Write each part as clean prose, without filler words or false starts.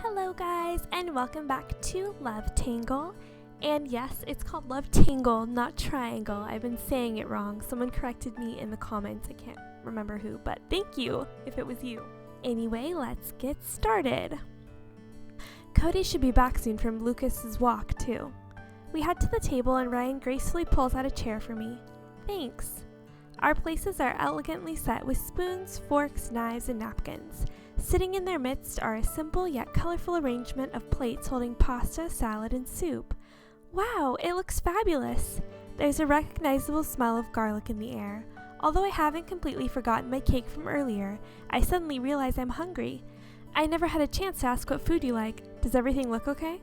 Hello guys, and welcome back to Love Tangle. And yes, it's called Love Tangle, not Triangle. I've been saying it wrong. Someone corrected me in the comments. I can't remember who, but thank you if it was you. Anyway, let's get started. Cody should be back soon from Lucas's walk too. We head to the table and Ryan gracefully pulls out a chair for me. Thanks. Our places are elegantly set with spoons, forks, knives, and napkins. Sitting in their midst are a simple yet colorful arrangement of plates holding pasta, salad, and soup. Wow, it looks fabulous! There's a recognizable smell of garlic in the air. Although I haven't completely forgotten my cake from earlier, I suddenly realize I'm hungry. I never had a chance to ask what food you like. Does everything look okay?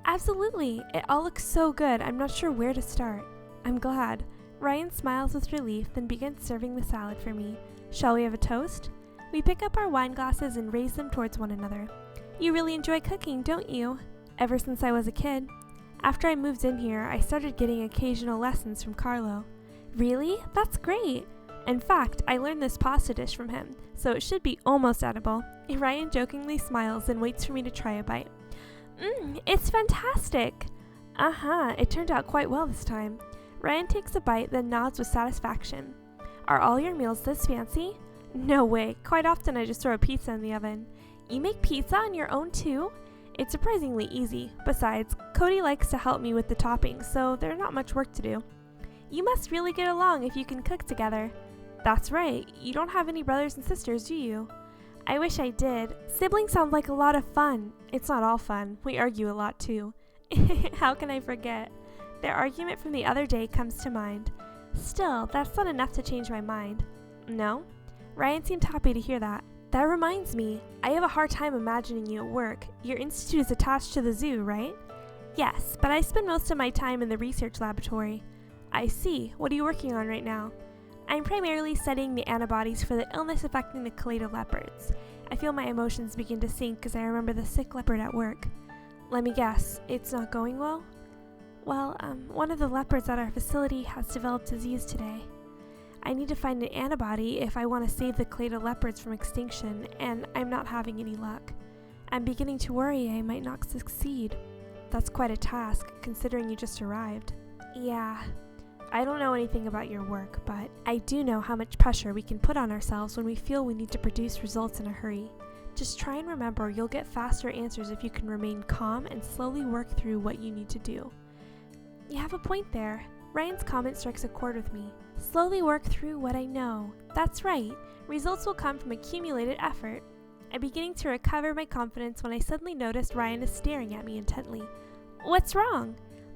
Absolutely! It all looks so good, I'm not sure where to start. I'm glad. Ryan smiles with relief, then begins serving the salad for me. Shall we have a toast? We pick up our wine glasses and raise them towards one another. You really enjoy cooking, don't you? Ever since I was a kid. After I moved in here, I started getting occasional lessons from Carlo. Really? That's great! In fact, I learned this pasta dish from him, so it should be almost edible. Ryan jokingly smiles and waits for me to try a bite. It's fantastic! It turned out quite well this time. Ryan takes a bite, then nods with satisfaction. Are all your meals this fancy? No way. Quite often I just throw a pizza in the oven. You make pizza on your own too? It's surprisingly easy. Besides, Cody likes to help me with the toppings, so there's not much work to do. You must really get along if you can cook together. That's right. You don't have any brothers and sisters, do you? I wish I did. Siblings sound like a lot of fun. It's not all fun. We argue a lot too. How can I forget? Their argument from the other day comes to mind. Still, that's not enough to change my mind. No? Ryan seemed happy to hear that. That reminds me, I have a hard time imagining you at work. Your institute is attached to the zoo, right? Yes, but I spend most of my time in the research laboratory. I see. What are you working on right now? I'm primarily studying the antibodies for the illness affecting the Caledo leopards. I feel my emotions begin to sink as I remember the sick leopard at work. Let me guess, it's not going well? Well, one of the leopards at our facility has developed disease today. I need to find an antibody if I want to save the Caledo leopards from extinction, and I'm not having any luck. I'm beginning to worry I might not succeed. That's quite a task, considering you just arrived. Yeah, I don't know anything about your work, but I do know how much pressure we can put on ourselves when we feel we need to produce results in a hurry. Just try and remember you'll get faster answers if you can remain calm and slowly work through what you need to do. You have a point there. Ryan's comment strikes a chord with me. Slowly work through what I know. That's right. Results will come from accumulated effort. I'm beginning to recover my confidence when I suddenly noticed Ryan is staring at me intently. What's wrong?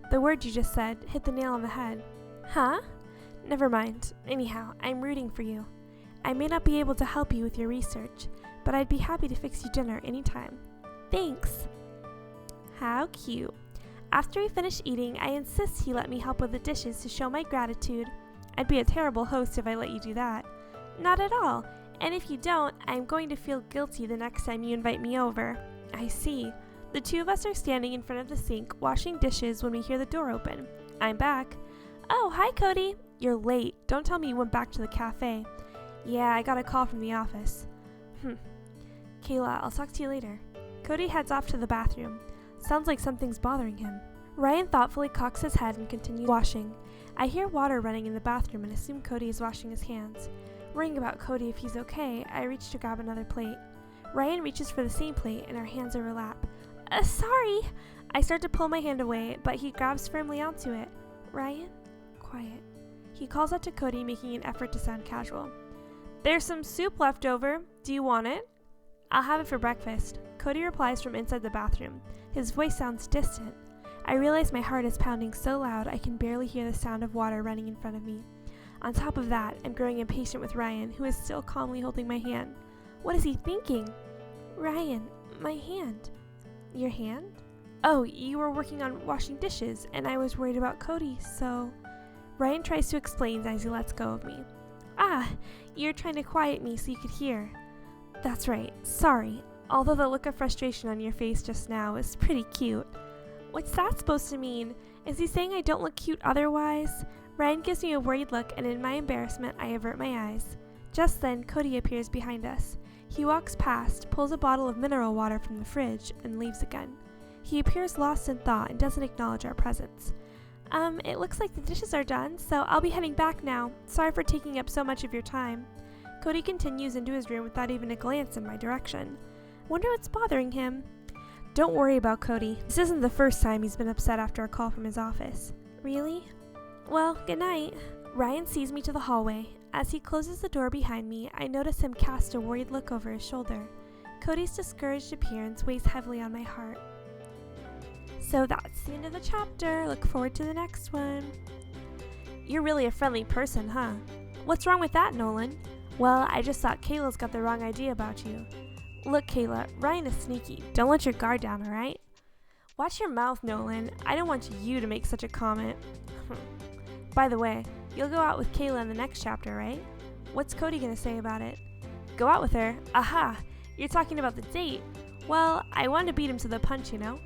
The word you just said hit the nail on the head. Huh? Never mind. Anyhow, I'm rooting for you. I may not be able to help you with your research, but I'd be happy to fix you dinner anytime. Thanks. How cute. After we finish eating, I insist he let me help with the dishes to show my gratitude. I'd be a terrible host if I let you do that. Not at all. And if you don't, I'm going to feel guilty the next time you invite me over. I see. The two of us are standing in front of the sink, washing dishes when we hear the door open. I'm back. Oh, hi, Cody. You're late. Don't tell me you went back to the cafe. Yeah, I got a call from the office. Kayla, I'll talk to you later. Cody heads off to the bathroom. Sounds like something's bothering him. Ryan thoughtfully cocks his head and continues washing. I hear water running in the bathroom and assume Cody is washing his hands. Worrying about Cody if he's okay, I reach to grab another plate. Ryan reaches for the same plate and our hands overlap. Sorry! I start to pull my hand away, but he grabs firmly onto it. Ryan? Quiet. He calls out to Cody, making an effort to sound casual. There's some soup left over. Do you want it? I'll have it for breakfast. Cody replies from inside the bathroom. His voice sounds distant. I realize my heart is pounding so loud I can barely hear the sound of water running in front of me. On top of that, I'm growing impatient with Ryan, who is still calmly holding my hand. What is he thinking? Ryan, my hand. Your hand? Oh, you were working on washing dishes, and I was worried about Cody, so... Ryan tries to explain as he lets go of me. You're trying to quiet me so you could hear. That's right, sorry. Although the look of frustration on your face just now is pretty cute. What's that supposed to mean? Is he saying I don't look cute otherwise? Ryan gives me a worried look, and in my embarrassment, I avert my eyes. Just then, Cody appears behind us. He walks past, pulls a bottle of mineral water from the fridge, and leaves again. He appears lost in thought and doesn't acknowledge our presence. It looks like the dishes are done, so I'll be heading back now. Sorry for taking up so much of your time. Cody continues into his room without even a glance in my direction. Wonder what's bothering him. Don't worry about Cody. This isn't the first time he's been upset after a call from his office. Really? Well, good night. Ryan sees me to the hallway. As he closes the door behind me, I notice him cast a worried look over his shoulder. Cody's discouraged appearance weighs heavily on my heart. So that's the end of the chapter. Look forward to the next one. You're really a friendly person, huh? What's wrong with that, Nolan? Well, I just thought Kayla's got the wrong idea about you. Look, Kayla, Ryan is sneaky. Don't let your guard down, alright? Watch your mouth, Nolan. I don't want you to make such a comment. By the way, you'll go out with Kayla in the next chapter, right? What's Cody gonna say about it? Go out with her? Aha! You're talking about the date. Well, I wanted to beat him to the punch, you know?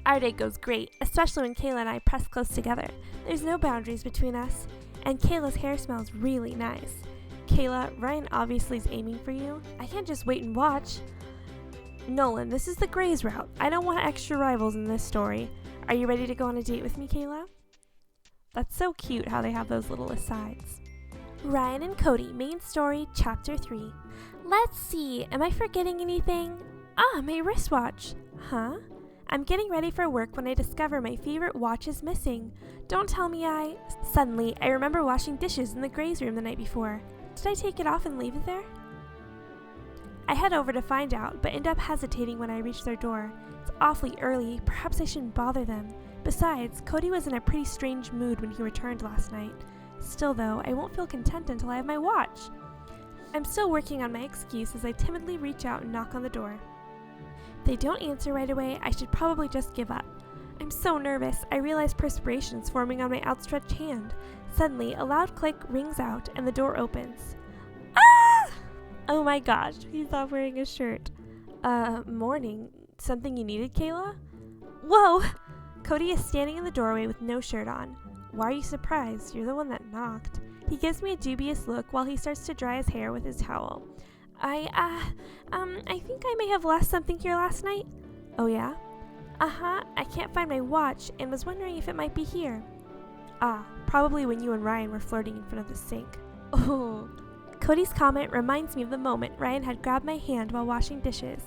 Our date goes great, especially when Kayla and I press close together. There's no boundaries between us. And Kayla's hair smells really nice. Kayla, Ryan obviously is aiming for you. I can't just wait and watch. Nolan, this is the Grays route. I don't want extra rivals in this story. Are you ready to go on a date with me, Kayla? That's so cute how they have those little asides. Ryan and Cody, main story, chapter 3. Let's see, am I forgetting anything? My wristwatch. Huh? I'm getting ready for work when I discover my favorite watch is missing. Don't tell me Suddenly, I remember washing dishes in the Grays room the night before. Did I take it off and leave it there? I head over to find out, but end up hesitating when I reach their door. It's awfully early, perhaps I shouldn't bother them. Besides, Cody was in a pretty strange mood when he returned last night. Still though, I won't feel content until I have my watch. I'm still working on my excuse as I timidly reach out and knock on the door. If they don't answer right away, I should probably just give up. I'm so nervous, I realize perspiration is forming on my outstretched hand. Suddenly, a loud click rings out and the door opens. Ah! Oh my gosh, he's not wearing a shirt. Morning. Something you needed, Kayla? Whoa! Cody is standing in the doorway with no shirt on. Why are you surprised? You're the one that knocked. He gives me a dubious look while he starts to dry his hair with his towel. I think I may have left something here last night. Oh yeah? I can't find my watch and was wondering if it might be here. Probably when you and Ryan were flirting in front of the sink. Oh. Cody's comment reminds me of the moment Ryan had grabbed my hand while washing dishes.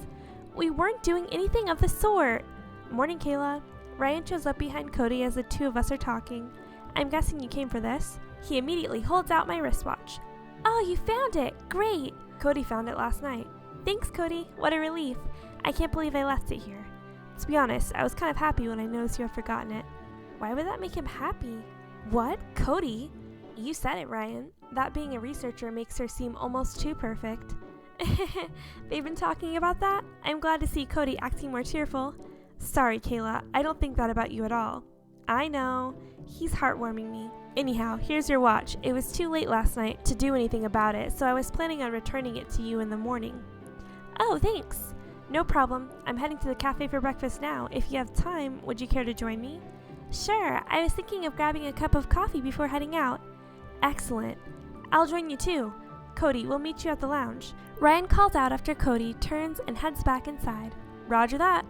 We weren't doing anything of the sort. Morning, Kayla. Ryan shows up behind Cody as the two of us are talking. I'm guessing you came for this. He immediately holds out my wristwatch. Oh, you found it. Great. Cody found it last night. Thanks, Cody. What a relief. I can't believe I left it here. To be honest, I was kind of happy when I noticed you had forgotten it. Why would that make him happy? What? Cody? You said it, Ryan. That being a researcher makes her seem almost too perfect. They've been talking about that? I'm glad to see Cody acting more cheerful. Sorry, Kayla. I don't think that about you at all. I know. He's heartwarming me. Anyhow, here's your watch. It was too late last night to do anything about it, so I was planning on returning it to you in the morning. Oh, thanks. No problem. I'm heading to the cafe for breakfast now. If you have time, would you care to join me? Sure. I was thinking of grabbing a cup of coffee before heading out. Excellent. I'll join you too. Cody, we'll meet you at the lounge. Ryan calls out after Cody turns and heads back inside. Roger that.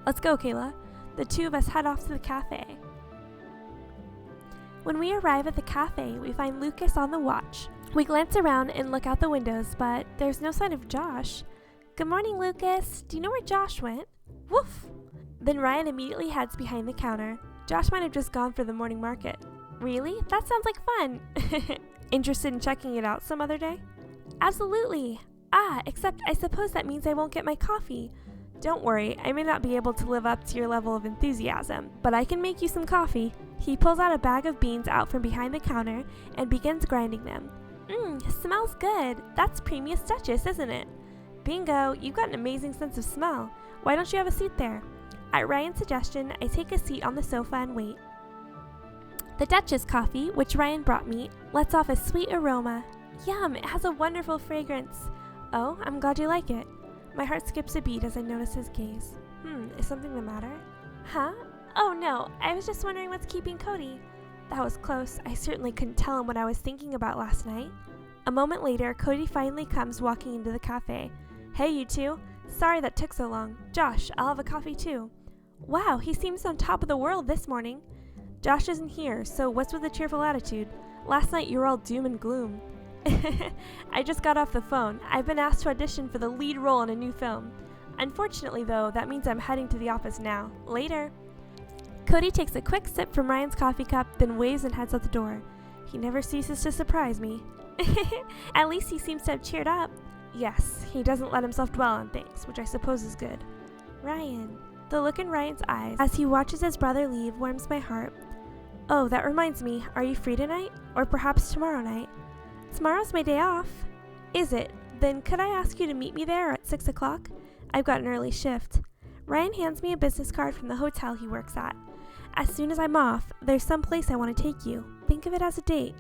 Let's go, Kayla. The two of us head off to the cafe. When we arrive at the cafe, we find Lucas on the watch. We glance around and look out the windows, but there's no sign of Josh. Good morning, Lucas. Do you know where Josh went? Woof! Then Ryan immediately heads behind the counter. Josh might have just gone for the morning market. Really? That sounds like fun. Interested in checking it out some other day? Absolutely. Except I suppose that means I won't get my coffee. Don't worry, I may not be able to live up to your level of enthusiasm, but I can make you some coffee. He pulls out a bag of beans out from behind the counter and begins grinding them. Smells good. That's Premium Duchess, isn't it? Bingo, you've got an amazing sense of smell. Why don't you have a seat there? At Ryan's suggestion, I take a seat on the sofa and wait. The Duchess coffee, which Ryan brought me, lets off a sweet aroma. Yum, it has a wonderful fragrance. Oh, I'm glad you like it. My heart skips a beat as I notice his gaze. Is something the matter? Huh? Oh no, I was just wondering what's keeping Cody. That was close. I certainly couldn't tell him what I was thinking about last night. A moment later, Cody finally comes walking into the cafe. Hey, you two. Sorry that took so long. Josh, I'll have a coffee too. Wow, he seems on top of the world this morning. Josh isn't here, so what's with the cheerful attitude? Last night you were all doom and gloom. I just got off the phone. I've been asked to audition for the lead role in a new film. Unfortunately, though, that means I'm heading to the office now. Later. Cody takes a quick sip from Ryan's coffee cup, then waves and heads out the door. He never ceases to surprise me. At least he seems to have cheered up. Yes, he doesn't let himself dwell on things, which I suppose is good. Ryan. The look in Ryan's eyes as he watches his brother leave warms my heart. Oh, that reminds me, are you free tonight? Or perhaps tomorrow night? Tomorrow's my day off. Is it? Then could I ask you to meet me there at 6 o'clock? I've got an early shift. Ryan hands me a business card from the hotel he works at. As soon as I'm off, there's some place I want to take you. Think of it as a date.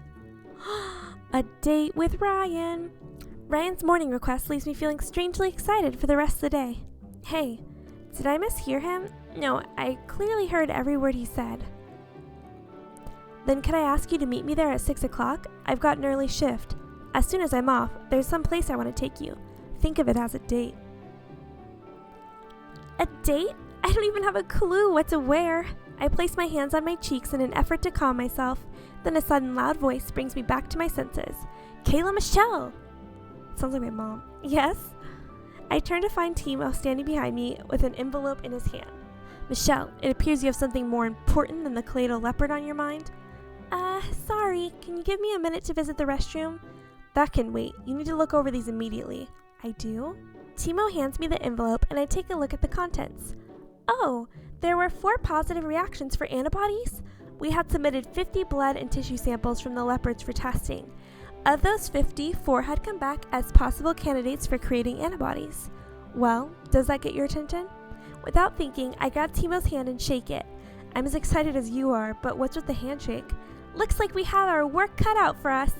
A date with Ryan. Ryan's morning request leaves me feeling strangely excited for the rest of the day. Hey, did I mishear him? No, I clearly heard every word he said. Then could I ask you to meet me there at 6 o'clock? I've got an early shift. As soon as I'm off, there's some place I want to take you. Think of it as a date. A date? I don't even have a clue what to wear. I place my hands on my cheeks in an effort to calm myself. Then a sudden loud voice brings me back to my senses. Kayla Michelle! Sounds like my mom. Yes? I turn to find Timo standing behind me with an envelope in his hand. Michelle, it appears you have something more important than the Clado leopard on your mind. Sorry, can you give me a minute to visit the restroom? That can wait. You need to look over these immediately. I do? Timo hands me the envelope and I take a look at the contents. Oh, there were 4 positive reactions for antibodies? We had submitted 50 blood and tissue samples from the leopards for testing. Of those 50, 4 had come back as possible candidates for creating antibodies. Well, does that get your attention? Without thinking, I grab Timo's hand and shake it. I'm as excited as you are, but what's with the handshake? Looks like we have our work cut out for us.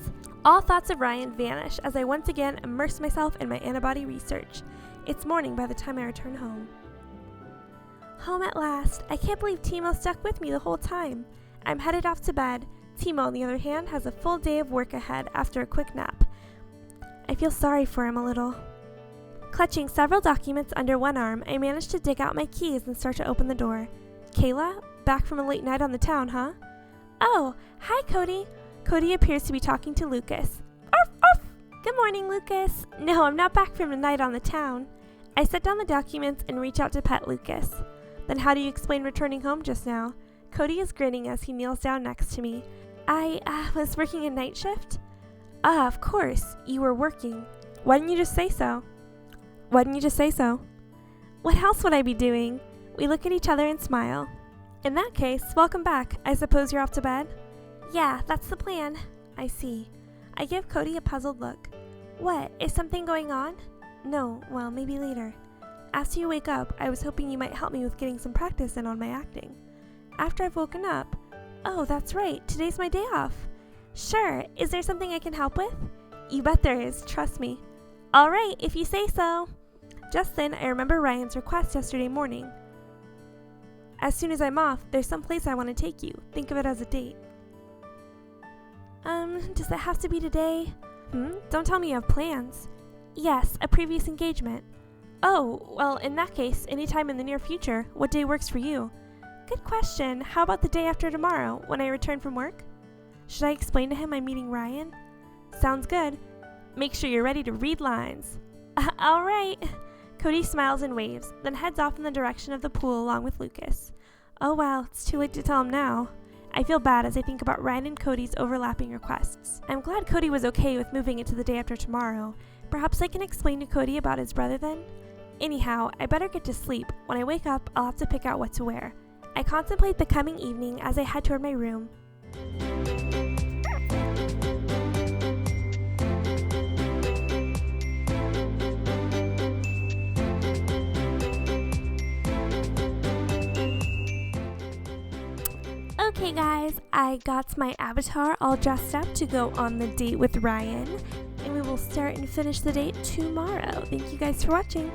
All thoughts of Ryan vanish as I once again immerse myself in my antibody research. It's morning by the time I return home. Home at last. I can't believe Timo stuck with me the whole time. I'm headed off to bed. Timo, on the other hand, has a full day of work ahead after a quick nap. I feel sorry for him a little. Clutching several documents under one arm, I manage to dig out my keys and start to open the door. Kayla? Back from a late night on the town, huh? Oh, hi, Cody. Cody appears to be talking to Lucas. Arf, arf. Good morning, Lucas. No, I'm not back from a night on the town. I set down the documents and reach out to pet Lucas. Then how do you explain returning home just now? Cody is grinning as he kneels down next to me. I was working a night shift? Of course, you were working. Why didn't you just say so? What else would I be doing? We look at each other and smile. In that case, welcome back. I suppose you're off to bed? Yeah, that's the plan. I see. I give Cody a puzzled look. What, is something going on? No, well, maybe later. After you wake up, I was hoping you might help me with getting some practice in on my acting. After I've woken up? Oh, that's right. Today's my day off. Sure. Is there something I can help with? You bet there is. Trust me. All right, if you say so. Just then, I remember Ryan's request yesterday morning. As soon as I'm off, there's some place I want to take you. Think of it as a date. Does it have to be today? Don't tell me you have plans. Yes, a previous engagement. Oh, well, in that case, anytime in the near future. What day works for you? Good question. How about the day after tomorrow, when I return from work? Should I explain to him I'm meeting Ryan? Sounds good. Make sure you're ready to read lines. All right. Cody smiles and waves, then heads off in the direction of the pool along with Lucas. Oh well, it's too late to tell him now. I feel bad as I think about Ryan and Cody's overlapping requests. I'm glad Cody was okay with moving it to the day after tomorrow. Perhaps I can explain to Cody about his brother then? Anyhow, I better get to sleep. When I wake up, I'll have to pick out what to wear. I contemplate the coming evening as I head toward my room. Okay guys, I got my avatar all dressed up to go on the date with Ryan, and we will start and finish the date tomorrow. Thank you guys for watching.